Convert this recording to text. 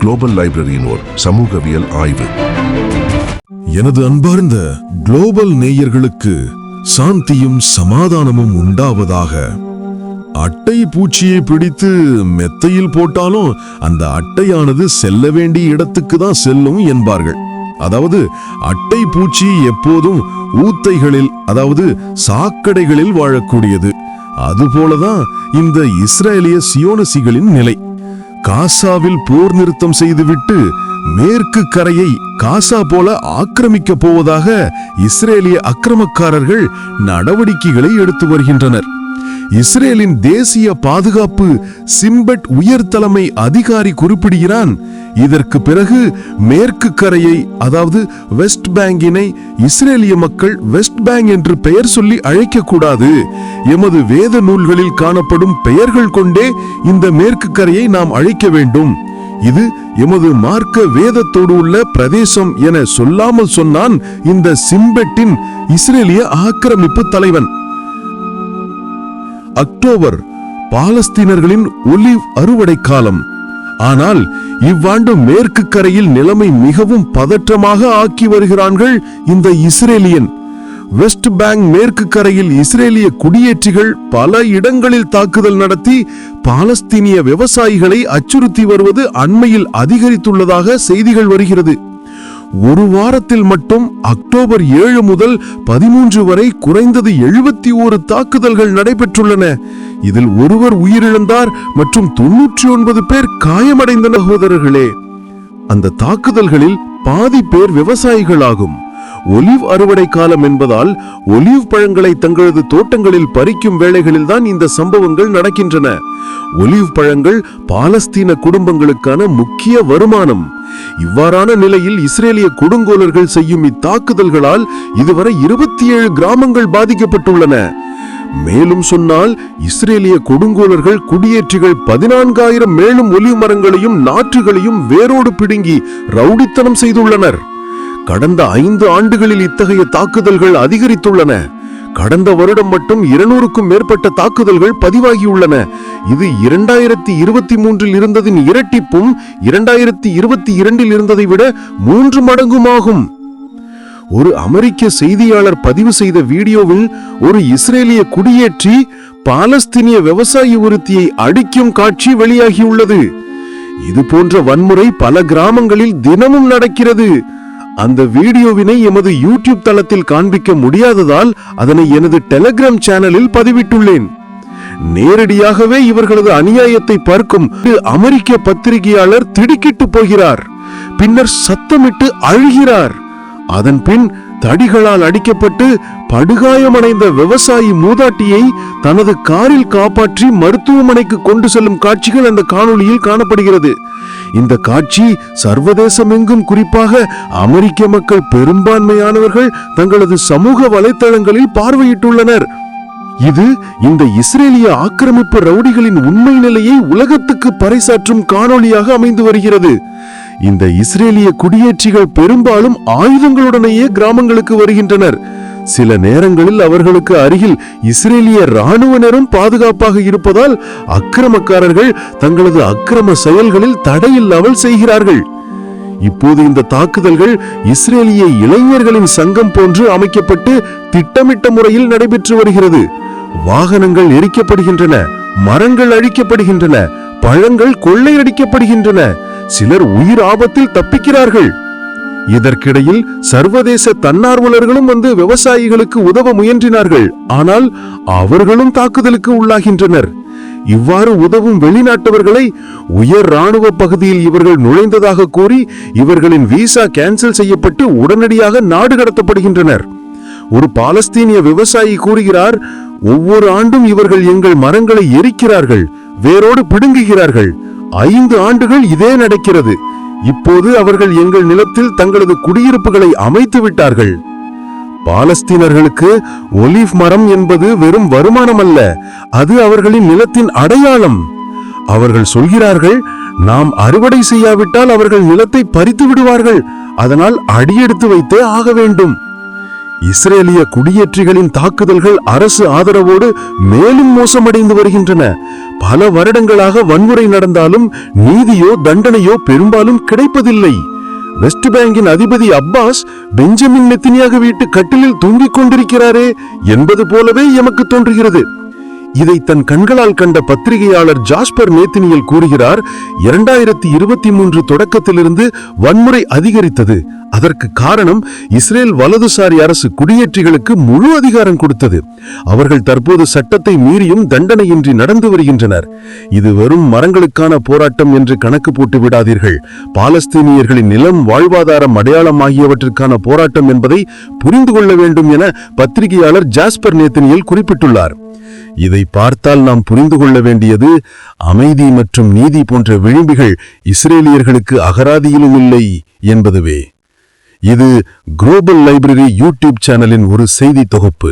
Global லைப்ரரியின் ஓர் சமூகவியல் ஆய்வு. எனது அன்பார்ந்த குளோபல் நேயர்களுக்கு சாந்தியும் சமாதானமும் உண்டாவதாக. அட்டை பூச்சியை பிடித்து மெத்தையில் போட்டாலும் அந்த அட்டையானது செல்ல வேண்டிய இடத்துக்கு தான் செல்லும் என்பார்கள். அதாவது அட்டை பூச்சி எப்போதும் ஊத்தைகளில், அதாவது சாக்கடைகளில் வாழக்கூடியது. அதுபோலதான் இந்த இஸ்ரேலிய சியோனிஸ்டுகளின் நிலை. காசாவில் போர் நிறுத்தம் செய்துவிட்டு மேற்கு கரையை காசா போல ஆக்கிரமிக்க போவதாக இஸ்ரேலிய அக்கிரமக்காரர்கள் நடவடிக்கைகளை எடுத்து வருகின்றனர். இஸ்ரேலின் தேசிய பாதுகாப்பு சிம்பட் உயர் தலைமை அதிகாரி குறிப்பிடுகிறான், இதற்கு பிறகு மேற்கு கரையை, அதாவது வெஸ்ட் பேங்கினை இஸ்ரேலிய மக்கள் வெஸ்ட் பேங்க் என்று பெயர் சொல்லி அழைக்கக்கூடாது. எமது வேத நூல்களில் காணப்படும் பெயர்கள் கொண்டே இந்த மேற்கு கரையை நாம் அழைக்க வேண்டும். இது எமது மார்க்க வேதத்தோடு உள்ள பிரதேசம் என சொல்லாமல் சொன்னான் இந்த சிம்பெட்டின் இஸ்ரேலிய ஆக்கிரமிப்பு தலைவன். அக்டோபர் பாலஸ்தீனர்களின் ஒலிவ் அறுவடை காலம். ஆனால் இவ்வாண்டு மேற்கு கரையில் நிலைமை மிகவும் பதற்றமாக ஆக்கி வருகிறார்கள் இந்த இஸ்ரேலியன். வெஸ்ட் பேங்க் மேற்கு கரையில் இஸ்ரேலிய குடியேற்றிகள் பல இடங்களில் தாக்குதல் நடத்தி பாலஸ்தீனிய விவசாயிகளை அச்சுறுத்தி வருவது அண்மையில் அதிகரித்துள்ளதாக செய்திகள் வருகிறது. ஒரு வாரத்தில் மட்டும் அக்டோபர் 7 முதல் 13 வரை குறைந்தது 71 தாக்குதல்கள் நடைபெற்றுள்ளன. இதில் ஒருவர் உயிரிழந்தார் மற்றும் 99 பேர் காயமடைந்தனர். சகோதரர்களே, அந்த தாக்குதல்களில் பாதி பேர் விவசாயிகளாகும். ஒலிவ் அறுவடை காலம் என்பதால் ஒலிவ் பழங்களை தங்களது தோட்டங்களில் பறிக்கும் வேளைகளில் தான் இந்த சம்பவங்கள் நடக்கின்றன. ஒலிவ் பழங்கள் பாலஸ்தீன குடும்பங்களுக்கான முக்கிய வருமானம். இவ்வாறான நிலையில் இஸ்ரேலிய கொடுங்கோலர்கள் செய்யும் இத்தாக்குதல்களால் இதுவரை 27 கிராமங்கள் பாதிக்கப்பட்டுள்ளன. மேலும் சொன்னால் இஸ்ரேலிய கொடுங்கோலர்கள் குடியேற்றிகள் 14,000 மேலும் ஒலிவ் மரங்களையும் நாற்றுகளையும் வேரோடு பிடுங்கி ரவுடித்தனம் செய்துள்ளனர். கடந்த 5 ஆண்டுகளில் இத்தகைய தாக்குதல்கள் அதிகரித்துள்ளன. கடந்த வருடம் மட்டும் 200க்கும் மேற்பட்ட தாக்குதல்கள் பதிவாகியுள்ளன. இது 2023 இருந்ததின் இரட்டிப்பும் 2022 இருந்ததை விட 3 மடங்குமாகும். ஒரு அமெரிக்க செய்தியாளர் பதிவு செய்த வீடியோவில் ஒரு இஸ்ரேலிய குடியேற்றி பாலஸ்தீனிய விவசாயி ஒருத்தியை அடிக்கும் காட்சி வெளியாகியுள்ளது. இது போன்ற வன்முறை பல கிராமங்களில் தினமும் நடக்கிறது. அந்த வீடியோவினை எமது யூடியூப் தளத்தில் காண்பிக்க முடியாததால் அதனை எனது டெலிகிராம் சேனலில் பதிவிட்டுள்ளேன். நேரடியாகவே இவர்களது அநியாயத்தை பார்க்கும் அமெரிக்க பத்திரிகையாளர் திடுக்கிட்டு போகிறார். பின்னர் சத்தமிட்டு அழுகிறார். அதன் பின் தடிகளால் அடிக்கப்பட்டு படுகாயமடைந்த விவசாயி மூதாட்டியை தனது காரில் காப்பாற்றி மருத்துவமனைக்கு கொண்டு செல்லும் காட்சிகள் அந்த காணொளியில் காணப்படுகிறது. இந்த காட்சி சர்வதேசமெங்கும், குறிப்பாக அமெரிக்க மக்கள் பெரும்பான்மையானவர்கள் தங்களது சமூக வலைத்தளங்களில் பார்வையிட்டுள்ளனர். இது இந்த இஸ்ரேலிய ஆக்கிரமிப்பு ரவுடிகளின் உண்மை நிலையை உலகத்துக்கு பறைசாற்றும் காணொளியாக அமைந்து வருகிறது. இந்த இஸ்ரேலிய குடியேற்றிகள் பெரும்பாலும் ஆயுதங்களுடனேயே கிராமங்களுக்கு வருகின்றனர். சில நேரங்களில் அவர்களுக்கு அருகில் இஸ்ரேலிய இராணுவனரும் பாதுகாப்பாக இருப்பதால் அக்கிரமக்காரர்கள் தங்களது அக்கிரம செயல்களில் தடையில்லாமல் செய்கிறார்கள். இப்போது இந்த தாக்குதல்கள் இஸ்ரேலிய இளைஞர்களின் சங்கம் போன்று அமைக்கப்பட்டு திட்டமிட்ட முறையில் நடைபெற்று வருகிறது. வாகனங்கள் எரிக்கப்படுகின்றன, மரங்கள் அழிக்கப்படுகின்றன, பழங்கள் கொள்ளையடிக்கப்படுகின்றன. சிலர் உயிர் ஆபத்தில் தப்பிக்கிறார்கள். இதற்கிடையில் சர்வதேச தன்னார்வலர்களும் வந்து விவசாயிகளுக்கு உதவ முயன்றினார்கள். ஆனால் அவர்களும் தாக்குதலுக்கு உள்ளாகின்றனர். இவ்வாறு உதவும் வெளிநாட்டவர்களை உயர் ராணுவ பகுதியில் இவர்கள் நுழைந்ததாக கூறி இவர்களின் விசா கேன்சல் செய்யப்பட்டு உடனடியாக நாடு கடத்தப்படுகின்றனர். ஒரு பாலஸ்தீனிய விவசாயி கூறுகிறார், ஒவ்வொரு ஆண்டும் இவர்கள் எங்கள் மரங்களை எரிக்கிறார்கள், வேரோடு பிடுங்குகிறார்கள். 5 ஆண்டுகள் இதே நடக்கிறது. இப்போது அவர்கள் எங்கள் நிலத்தில் தங்களது குடியிருப்புகளை அமைத்து விட்டார்கள். பாலஸ்தீனர்களுக்கு ஒலிவ் மரம் என்பது வெறும் வருமானம் அல்ல, அது அவர்களின் நிலத்தின் அடையாளம். அவர்கள் சொல்கிறார்கள், நாம் அறுவடை செய்யாவிட்டால் அவர்கள் நிலத்தை பறித்து விடுவார்கள், அதனால் அடியெடுத்து வைத்தே ஆக வேண்டும். இஸ்ரேலிய குடியேற்றிகளின் தாக்குதல்கள் அரசு ஆதரவோடு மேலும் மோசமடைந்து வருகின்றன. பல வருடங்களாக வன்முறை நடந்தாலும் நீதியோ தண்டனையோ பெரும்பாலும் கிடைப்பதில்லை. வெஸ்ட் பேங்கின் அதிபதி அப்பாஸ் பெஞ்சமின் நெத்தன்யாகு வீட்டு கட்டிலில் தூங்கிக் கொண்டிருக்கிறாரே என்பது போலவே எமக்கு தோன்றுகிறது. இதை தன் கண்களால் கண்ட பத்திரிகையாளர் ஜாஸ்பர் நேத்தனியல் கூறுகிறார், 2023 தொடக்கத்திலிருந்து வன்முறை அதிகரித்தது. அதற்கு காரணம் இஸ்ரேல் வலதுசாரி அரசு குடியேற்றிகளுக்கு முழு அதிகாரம் கொடுத்தது. அவர்கள் தற்போது சட்டத்தை மீறியும் தண்டனையின்றி நடந்து வருகின்றனர். இது வெறும் மரங்களுக்கான போராட்டம் என்று கணக்கு போட்டு விடாதீர்கள். பாலஸ்தீனியர்களின் நிலம், வாழ்வாதாரம், அடையாளம் ஆகியவற்றிற்கான போராட்டம் என்பதை புரிந்து கொள்ள வேண்டும் என பத்திரிகையாளர் ஜாஸ்பர் நேத்தனியல் குறிப்பிட்டுள்ளார். இதை பார்த்தால் நாம் புரிந்து கொள்ள வேண்டியது, அமைதி மற்றும் நீதி போன்ற விளிம்புகள் இஸ்ரேலியர்களுக்கு அகராதியிலும் இல்லை என்பதுவே. இது குளோபல் லைப்ரரி யூடியூப் சேனலின் ஒரு செய்தி தொகுப்பு.